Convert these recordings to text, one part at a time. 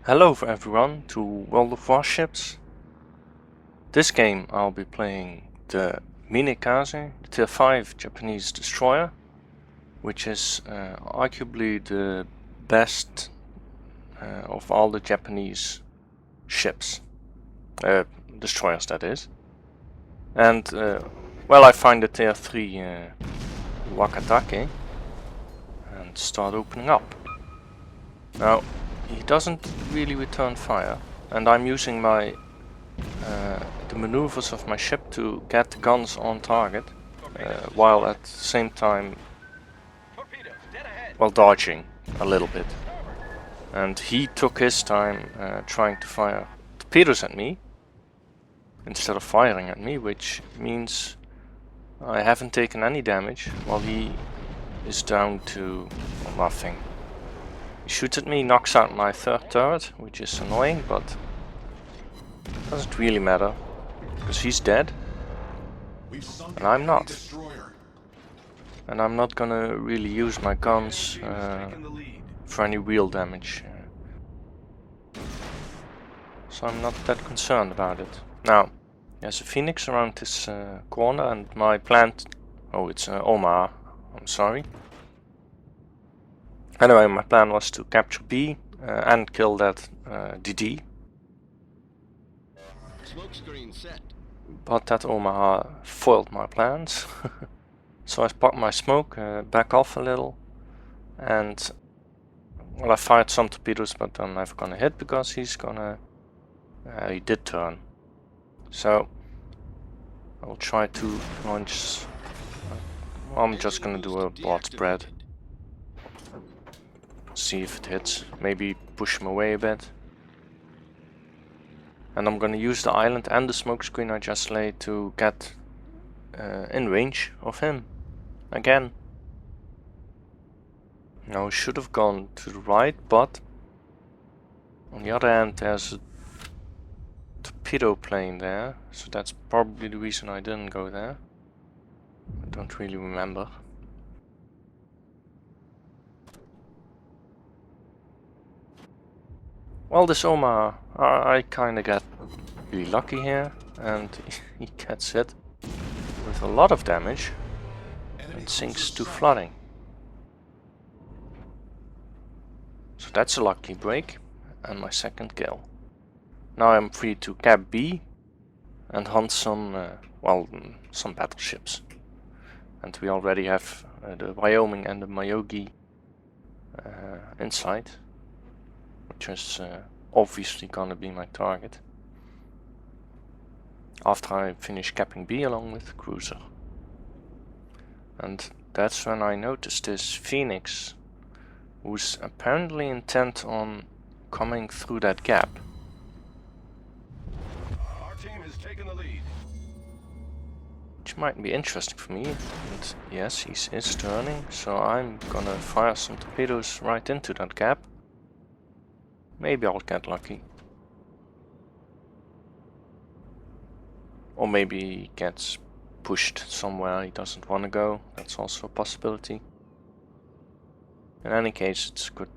Hello everyone to World of Warships. This game I'll be playing the Minekaze, the Tier 5 Japanese destroyer, which is arguably the best of all the Japanese ships, destroyers that is. And well, I find the Tier 3 Wakatake and start opening up. Now, he doesn't really return fire, and I'm using my the maneuvers of my ship to get the guns on target, while at the same time, well, dodging a little bit. And he took his time trying to fire torpedoes at me instead of firing at me, which means I haven't taken any damage while he is down to nothing. He shoots at me, knocks out my third turret, which is annoying, but doesn't really matter, because he's dead, and I'm not. And I'm not gonna really use my guns for any real damage. So I'm not that concerned about it. Now, there's a Phoenix around this corner, and my plan... Oh, it's Omaha, I'm sorry. Anyway, my plan was to capture B and kill that DD. Smoke screen set. But that Omaha foiled my plans. So I popped my smoke, back off a little, and well, I fired some torpedoes, but I'm never gonna hit because he's gonna... he did turn. So I'll try to launch... I'm just gonna do a broad spread. See if it hits. Maybe push him away a bit. And I'm gonna use the island and the smoke screen I just laid to get in range of him again. Now I should have gone to the right, but on the other hand there's a torpedo plane there, so that's probably the reason I didn't go there. I don't really remember. Well, this Omaha, I kinda get really lucky here, and he gets hit with a lot of damage and sinks to flooding. So that's a lucky break and my second kill. Now I'm free to cap B and hunt some, some battleships. And we already have the Wyoming and the Myogi inside, which is obviously gonna be my target after I finish capping B along with the cruiser. And that's when I noticed this Phoenix, who's apparently intent on coming through that gap. Our team has taken the lead. Which might be interesting for me. And yes, he is turning, so I'm gonna fire some torpedoes right into that gap. Maybe I'll get lucky. Or maybe he gets pushed somewhere he doesn't want to go. That's also a possibility. In any case, it's a good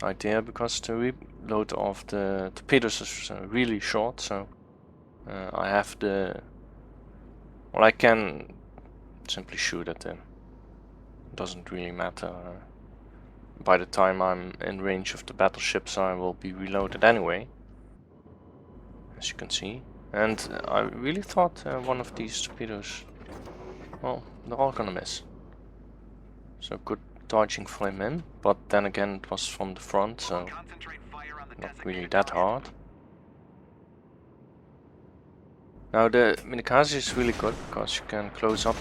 idea because the reload of the torpedoes is really short, so I have the... Well, I can simply shoot at them. It doesn't really matter. By the time I'm in range of the battleships, I will be reloaded anyway, as you can see. And I really thought one of these torpedoes, well, they're all gonna miss. So good dodging from him, but then again it was from the front, so not really that hard. Now the Minekaze is really good because you can close up.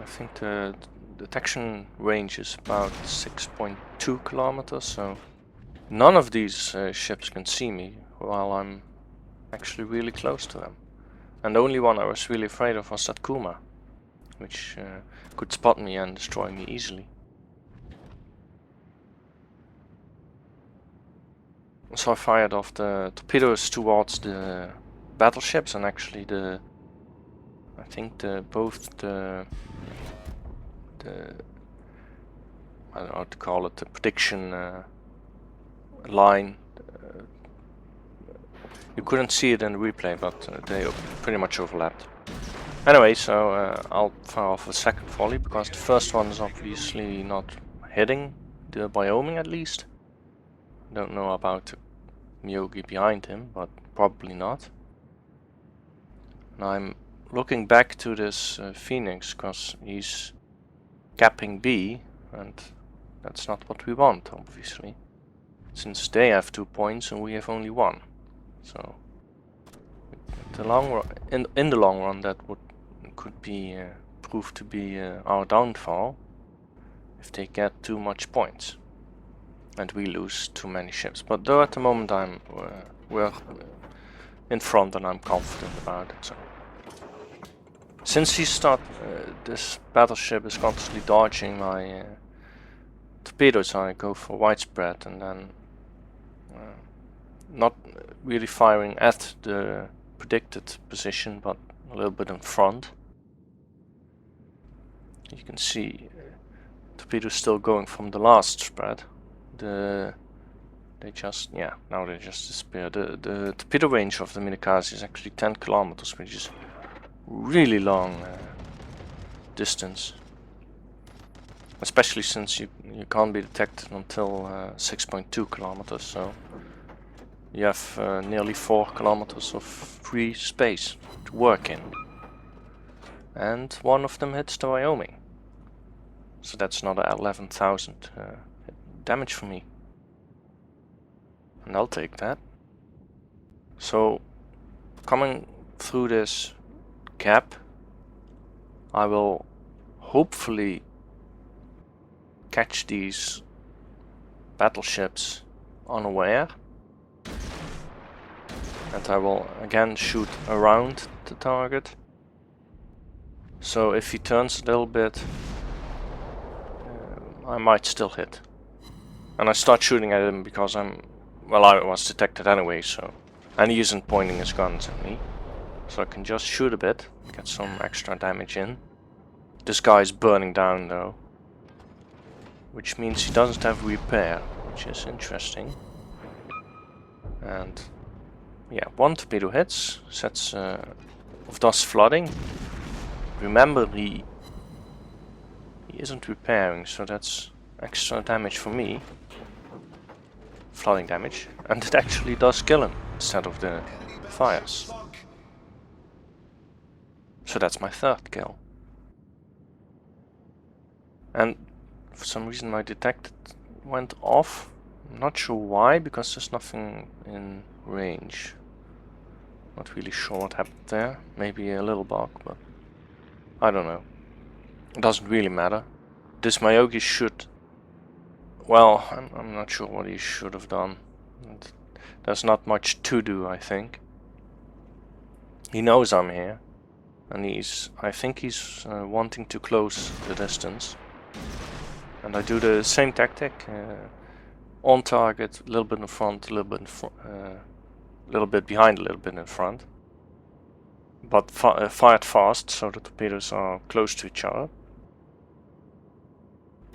I think the detection range is about 6.2 kilometers, so none of these ships can see me while I'm actually really close to them. And the only one I was really afraid of was that Kuma, which could spot me and destroy me easily. So I fired off the torpedoes towards the battleships, and actually I think both the I don't know how to call it, the prediction line You couldn't see it in the replay, but they pretty much overlapped. Anyway, so I'll fire off a second volley, because the first one is obviously not hitting the bioming at least. Don't know about the Myogi behind him, but probably not. And I'm looking back to this Phoenix, because he's capping B, and that's not what we want, obviously. Since they have 2 points and we have only 1. So the long run, in the long run, that could be prove to be our downfall if they get too much points and we lose too many ships. But though at the moment we're in front and I'm confident about it. So since this battleship is constantly dodging my torpedoes, I go for widespread and then not really firing at the predicted position, but a little bit in front. You can see torpedoes still going from the last spread. Now they just disappear. The torpedo range of the Minekaze is actually 10 kilometers, which is really long distance. Especially since you can't be detected until 6.2 kilometers, so you have nearly 4 kilometers of free space to work in. And one of them hits the Wyoming. So that's another 11,000 damage for me. And I'll take that. So, coming through this gap, I will hopefully catch these battleships unaware. And I will again shoot around the target. So if he turns a little bit, I might still hit. And I start shooting at him because I was detected anyway, so. And he isn't pointing his guns at me. So I can just shoot a bit, get some extra damage in. This guy is burning down though. Which means he doesn't have repair, which is interesting. And yeah, one torpedo hits, sets of dust flooding. Remember, he isn't repairing, so that's extra damage for me. Flooding damage, and it actually does kill him instead of the fires. So that's my third kill. And for some reason my detected went off. I'm not sure why, because there's nothing in range. Not really sure what happened there. Maybe a little bug, but I don't know. It doesn't really matter. This Myogi should... Well, I'm not sure what he should have done. And there's not much to do, I think. He knows I'm here. And I think he's wanting to close the distance. And I do the same tactic. On target, a little bit in front, a little bit behind, a little bit in front. But fired fast, so the torpedoes are close to each other.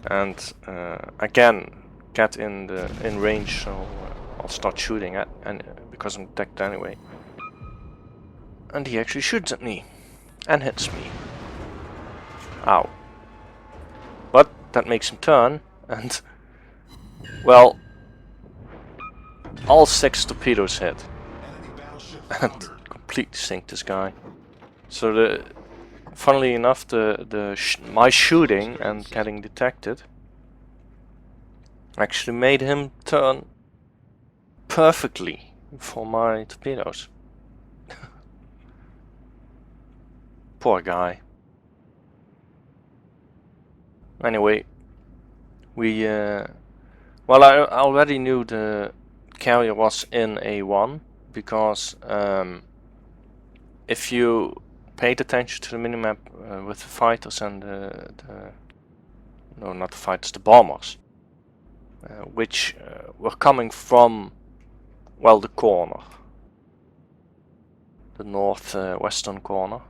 And again, get in range, so I'll start shooting at, and because I'm detected anyway. And he actually shoots at me and hits me. Ow! But that makes him turn, and well, all 6 torpedoes hit and completely sink this guy. So funnily enough, my shooting and getting detected actually made him turn perfectly for my torpedoes. Poor guy. Anyway, well, I already knew the carrier was in A1 because if you paid attention to the minimap with the fighters and no, not the fighters, the bombers, which were coming from, well, the corner, the northwestern corner.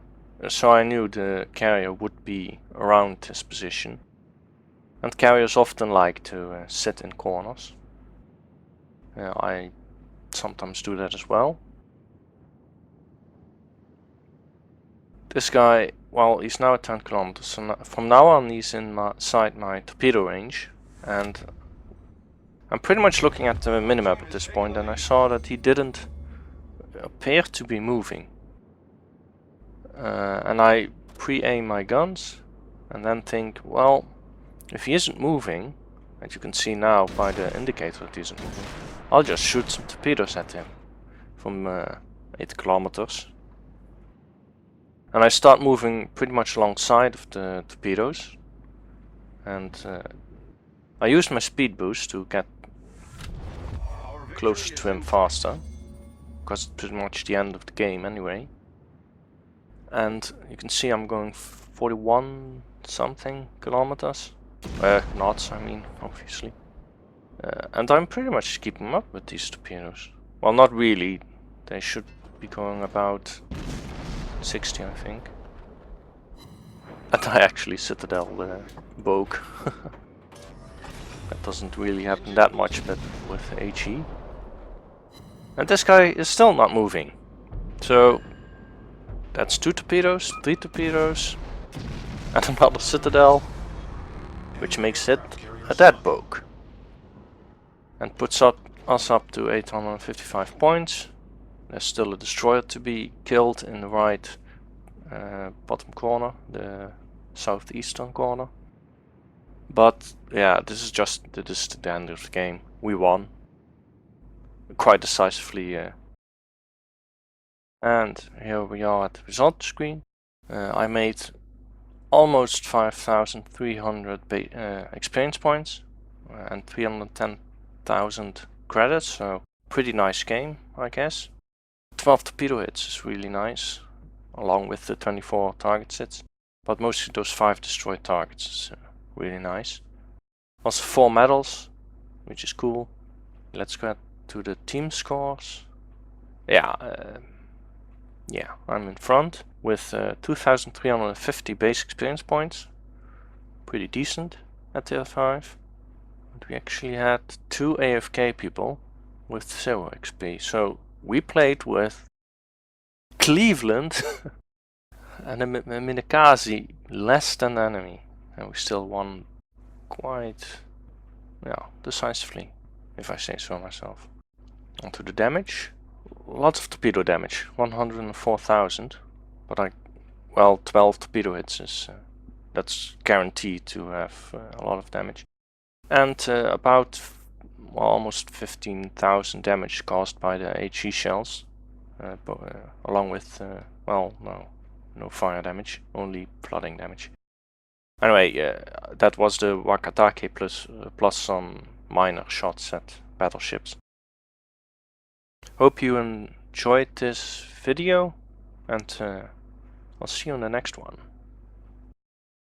So I knew the carrier would be around this position. And carriers often like to sit in corners. I sometimes do that as well. this guy, well, he's now at 10 kilometers, so from now on he's inside my torpedo range, and I'm pretty much looking at the minimap at this point, and I saw that he didn't appear to be moving. And I pre-aim my guns, and then think, well, if he isn't moving, as you can see now by the indicator that he isn't moving, I'll just shoot some torpedoes at him from 8 kilometers. And I start moving pretty much alongside of the torpedoes, and I used my speed boost to get closer to him faster, because it's pretty much the end of the game anyway. And you can see I'm going 41 something kilometers, knots I mean, obviously. And I'm pretty much keeping up with these torpedoes. Well, not really, they should be going about 60 I think. And I actually Citadel Bogue. That doesn't really happen that much, but with HE. And this guy is still not moving. So that's 2 torpedoes, 3 torpedoes, and another Citadel, which makes it a dead Bogue. And puts us up to 855 points. There's still a destroyer to be killed in the right bottom corner, the southeastern corner. But yeah, this is the end of the game. We won quite decisively. And here we are at the result screen. I made almost 5,300 experience points and 310,000 credits, so pretty nice game, I guess. 12 torpedo hits is really nice, along with the 24 target hits, but mostly those 5 destroyed targets is really nice. Also 4 medals, which is cool. Let's get to the team scores. Yeah, I'm in front with 2,350 base experience points. Pretty decent at tier 5. But we actually had 2 AFK people with 0 XP. So we played with Cleveland and a Minekaze less than the enemy. And we still won quite decisively, if I say so myself. Onto the damage. Lots of torpedo damage, 104,000, but 12 torpedo hits is that's guaranteed to have a lot of damage, and about almost 15,000 damage caused by the HE shells, along with no fire damage, only flooding damage. Anyway, that was the Wakatake plus some minor shots at battleships. Hope you enjoyed this video, and I'll see you in the next one.